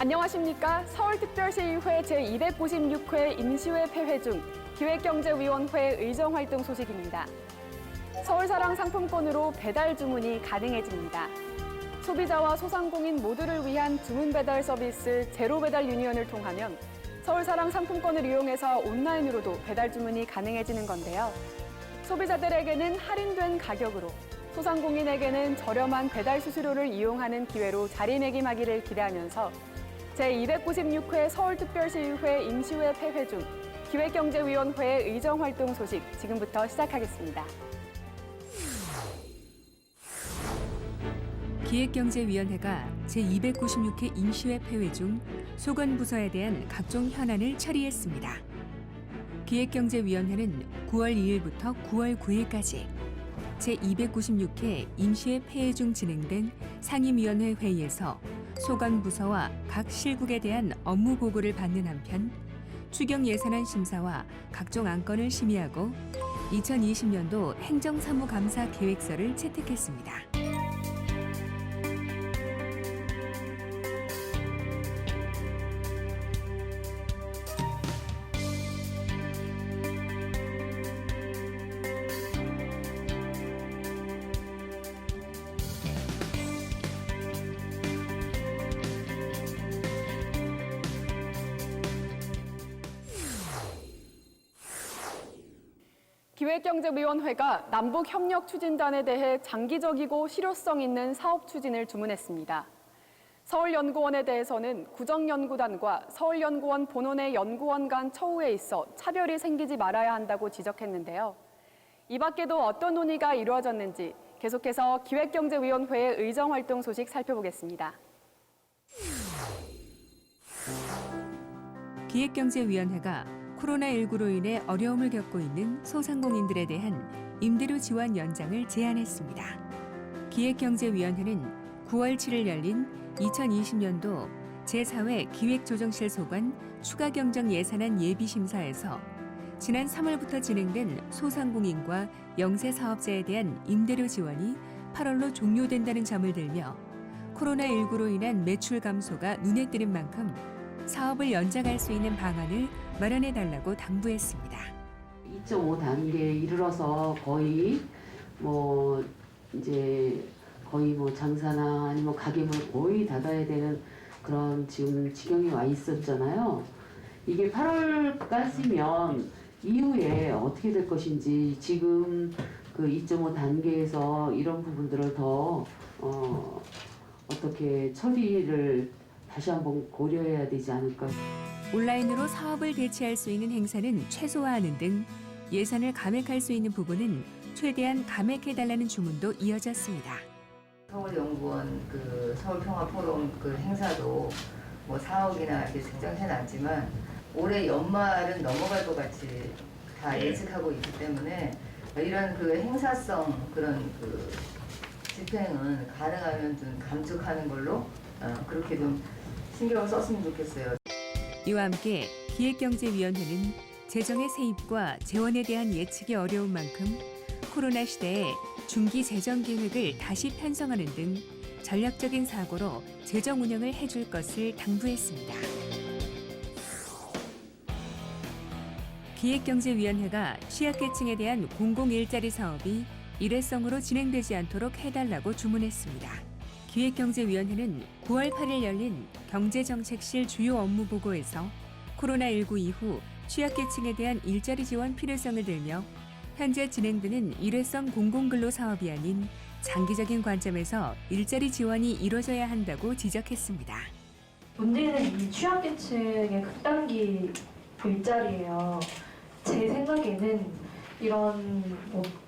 안녕하십니까. 서울특별시의회 제296회 임시회 폐회 중 기획경제위원회 의정활동 소식입니다. 서울사랑 상품권으로 배달 주문이 가능해집니다. 소비자와 소상공인 모두를 위한 주문 배달 서비스 제로배달 유니온을 통하면 서울사랑 상품권을 이용해서 온라인으로도 배달 주문이 가능해지는 건데요. 소비자들에게는 할인된 가격으로, 소상공인에게는 저렴한 배달 수수료를 이용하는 기회로 자리매김하기를 기대하면서 제296회 서울특별시의회 임시회 폐회 중 기획경제위원회 의정활동 소식 지금부터 시작하겠습니다. 기획경제위원회가 제296회 임시회 폐회 중 소관부서에 대한 각종 현안을 처리했습니다. 기획경제위원회는 9월 2일부터 9월 9일까지 제296회 임시회 폐회 중 진행된 상임위원회 회의에서 소관부서와 각 실국에 대한 업무 보고를 받는 한편 추경 예산안 심사와 각종 안건을 심의하고 2020년도 행정사무감사 계획서를 채택했습니다. 기획경제위원회가 남북협력추진단에 대해 장기적이고 실효성 있는 사업 추진을 주문했습니다. 서울연구원에 대해서는 구정연구단과 서울연구원 본원의 연구원 간 처우에 있어 차별이 생기지 말아야 한다고 지적했는데요. 이 밖에도 어떤 논의가 이루어졌는지 계속해서 기획경제위원회의 의정활동 소식 살펴보겠습니다. 기획경제위원회가 코로나19로 인해 어려움을 겪고 있는 소상공인들에 대한 임대료 지원 연장을 제안했습니다. 기획경제위원회는 9월 7일 열린 2020년도 제4회 기획조정실 소관 추가경정 예산안 예비심사에서 지난 3월부터 진행된 소상공인과 영세사업자에 대한 임대료 지원이 8월로 종료된다는 점을 들며 코로나19로 인한 매출 감소가 눈에 띄는 만큼 사업을 연장할 수 있는 방안을 마련해달라고 당부했습니다. 2.5 단계에 이르러서 거의 장사나 아니면 가게문 거의 닫아야 되는 그런 지금 지경에 와 있었잖아요. 이게 8월까지면 이후에 어떻게 될 것인지 지금 그 2.5 단계에서 이런 부분들을 더 어떻게 처리를 다시 한번 고려해야 되지 않을까. 온라인으로 사업을 대체할 수 있는 행사는 최소화하는 등 예산을 감액할 수 있는 부분은 최대한 감액해달라는 주문도 이어졌습니다. 서울연구원 서울평화포럼 행사도 4억이나 이렇게 책정해놨지만 올해 연말은 넘어갈 것 같이 다 예측하고 있기 때문에 이런 행사성 그런 집행은 가능하면 좀 감축하는 걸로 그렇게 좀 신경을 썼으면 좋겠어요. 이와 함께 기획경제위원회는 재정의 세입과 재원에 대한 예측이 어려운 만큼 코로나 시대에 중기 재정 계획을 다시 편성하는 등 전략적인 사고로 재정 운영을 해줄 것을 당부했습니다. 기획경제위원회가 취약계층에 대한 공공일자리 사업이 일회성으로 진행되지 않도록 해달라고 주문했습니다. 기획경제위원회는 9월 8일 열린 경제정책실 주요 업무 보고에서 코로나19 이후 취약계층에 대한 일자리 지원 필요성을 들며 현재 진행되는 일회성 공공근로 사업이 아닌 장기적인 관점에서 일자리 지원이 이루어져야 한다고 지적했습니다. 문제는 이 취약계층의 극단기 일자리예요. 제 생각에는 이런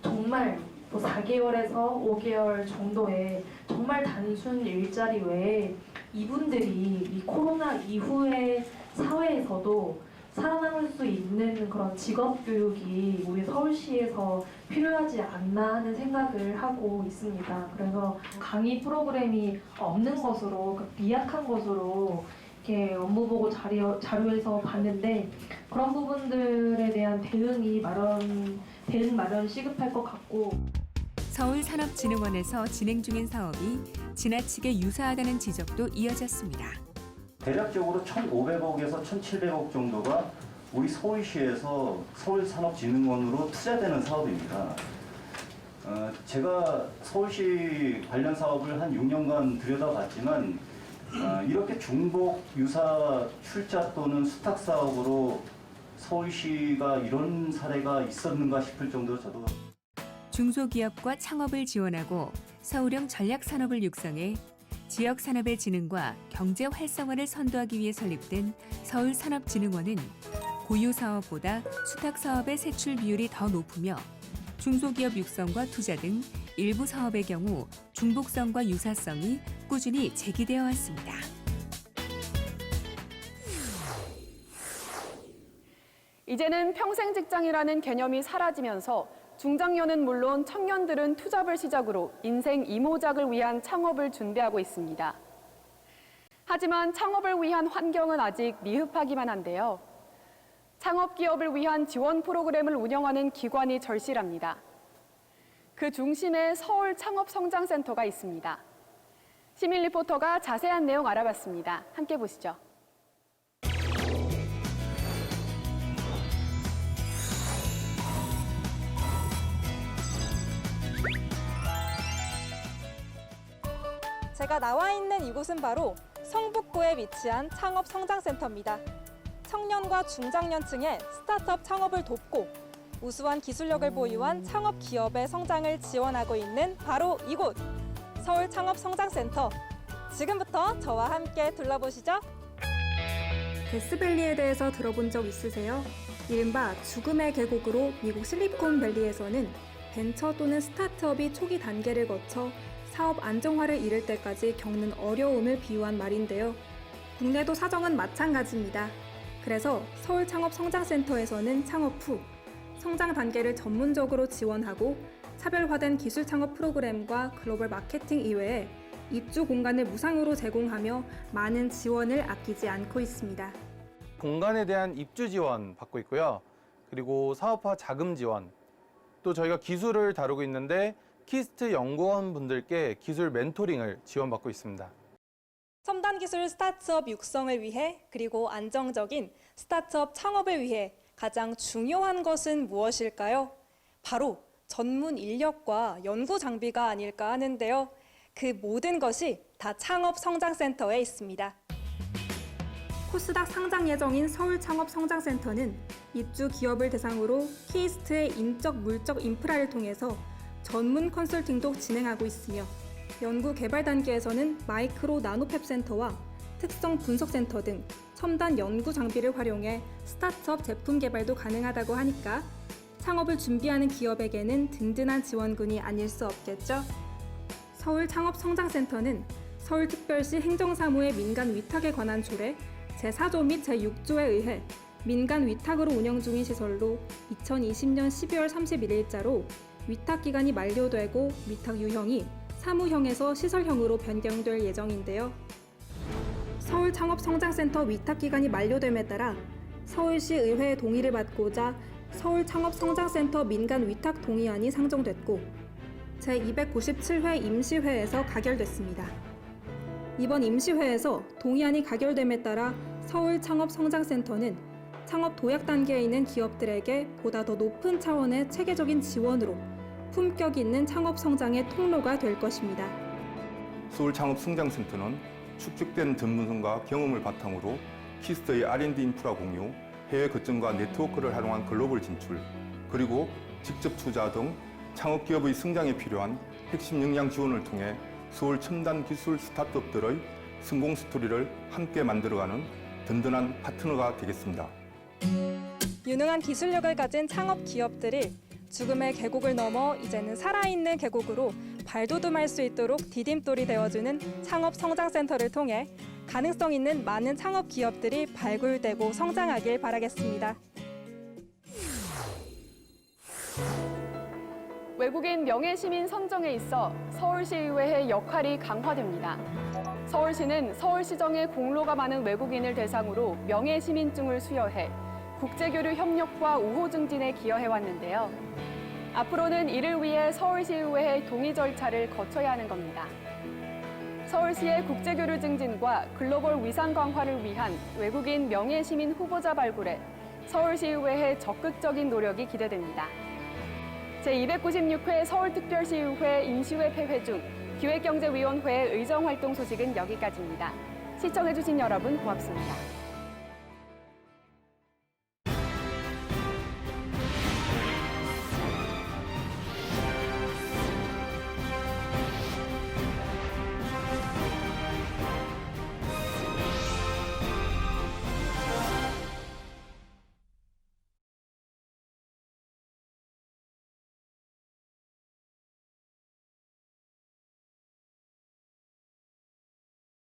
정말 4개월에서 5개월 정도의 정말 단순 일자리 외에 이분들이 이 코로나 이후의 사회에서도 살아남을 수 있는 그런 직업 교육이 우리 서울시에서 필요하지 않나 하는 생각을 하고 있습니다. 그래서 강의 프로그램이 없는 것으로, 미약한 것으로 이렇게 업무 보고 자료에서 봤는데 그런 부분들에 대한 대응 마련 시급할 것 같고. 서울산업진흥원에서 진행 중인 사업이 지나치게 유사하다는 지적도 이어졌습니다. 대략적으로 1,500억에서 1,700억 정도가 우리 서울시에서 서울산업진흥원으로 투자되는 사업입니다. 제가 서울시 관련 사업을 한 6년간 들여다봤지만 이렇게 중복 유사 출자 또는 수탁 사업으로 서울시가 이런 사례가 있었는가 싶을 정도로 저도 중소기업과 창업을 지원하고 서울형 전략산업을 육성해 지역 산업의 진흥과 경제 활성화를 선도하기 위해 설립된 서울산업진흥원은 고유 사업보다 수탁 사업의 세출 비율이 더 높으며 중소기업 육성과 투자 등 일부 사업의 경우 중복성과 유사성이 꾸준히 제기되어 왔습니다. 이제는 평생 직장이라는 개념이 사라지면서 중장년은 물론 청년들은 투잡을 시작으로 인생 이모작을 위한 창업을 준비하고 있습니다. 하지만 창업을 위한 환경은 아직 미흡하기만 한데요. 창업 기업을 위한 지원 프로그램을 운영하는 기관이 절실합니다. 그 중심에 서울 창업성장센터가 있습니다. 시민 리포터가 자세한 내용 알아봤습니다. 함께 보시죠. 제가 나와 있는 이곳은 바로 성북구에 위치한 창업성장센터입니다. 청년과 중장년층의 스타트업 창업을 돕고 우수한 기술력을 보유한 창업 기업의 성장을 지원하고 있는 바로 이곳, 서울창업성장센터. 지금부터 저와 함께 둘러보시죠. 데스밸리에 대해서 들어본 적 있으세요? 이른바 죽음의 계곡으로 미국 실리콘밸리에서는 벤처 또는 스타트업이 초기 단계를 거쳐 사업 안정화를 이룰 때까지 겪는 어려움을 비유한 말인데요. 국내도 사정은 마찬가지입니다. 그래서 서울창업성장센터에서는 창업 후 성장 단계를 전문적으로 지원하고 차별화된 기술 창업 프로그램과 글로벌 마케팅 이외에 입주 공간을 무상으로 제공하며 많은 지원을 아끼지 않고 있습니다. 공간에 대한 입주 지원 받고 있고요. 그리고 사업화 자금 지원, 또 저희가 기술을 다루고 있는데 키스트 연구원 분들께 기술 멘토링을 지원받고 있습니다. 첨단 기술 스타트업 육성을 위해 그리고 안정적인 스타트업 창업을 위해 가장 중요한 것은 무엇일까요? 바로 전문 인력과 연구 장비가 아닐까 하는데요. 그 모든 것이 다 창업성장센터에 있습니다. 코스닥 상장 예정인 서울창업성장센터는 입주 기업을 대상으로 키스트의 인적 물적 인프라를 통해서 전문 컨설팅도 진행하고 있으며 연구 개발 단계에서는 마이크로 나노팹 센터와 특성 분석 센터 등 첨단 연구 장비를 활용해 스타트업 제품 개발도 가능하다고 하니까 창업을 준비하는 기업에게는 든든한 지원군이 아닐 수 없겠죠. 서울창업성장센터는 서울특별시 행정사무의 민간 위탁에 관한 조례 제4조 및 제6조에 의해 민간 위탁으로 운영 중인 시설로 2020년 12월 31일자로 위탁기간이 만료되고 위탁 유형이 사무형에서 시설형으로 변경될 예정인데요. 서울창업성장센터 위탁기간이 만료됨에 따라 서울시 의회의 동의를 받고자 서울창업성장센터 민간 위탁 동의안이 상정됐고 제297회 임시회에서 가결됐습니다. 이번 임시회에서 동의안이 가결됨에 따라 서울창업성장센터는 창업 도약 단계에 있는 기업들에게 보다 더 높은 차원의 체계적인 지원으로 품격 있는 창업 성장의 통로가 될 것입니다. 서울창업성장센터는 축적된 전문성과 경험을 바탕으로 키스트의 R&D 인프라 공유, 해외 거점과 네트워크를 활용한 글로벌 진출, 그리고 직접 투자 등 창업기업의 성장에 필요한 핵심 역량 지원을 통해 서울 첨단 기술 스타트업들의 성공 스토리를 함께 만들어가는 든든한 파트너가 되겠습니다. 유능한 기술력을 가진 창업 기업들이 죽음의 계곡을 넘어 이제는 살아있는 계곡으로 발돋움할 수 있도록 디딤돌이 되어주는 창업성장센터를 통해 가능성 있는 많은 창업 기업들이 발굴되고 성장하길 바라겠습니다. 외국인 명예시민 선정에 있어 서울시의회의 역할이 강화됩니다. 서울시는 서울시정에 공로가 많은 외국인을 대상으로 명예시민증을 수여해 국제교류 협력과 우호 증진에 기여해왔는데요. 앞으로는 이를 위해 서울시의회의 동의 절차를 거쳐야 하는 겁니다. 서울시의 국제교류 증진과 글로벌 위상 강화를 위한 외국인 명예시민 후보자 발굴에 서울시의회의 적극적인 노력이 기대됩니다. 제296회 서울특별시의회 임시회 폐회 중 기획경제위원회 의정활동 소식은 여기까지입니다. 시청해주신 여러분 고맙습니다.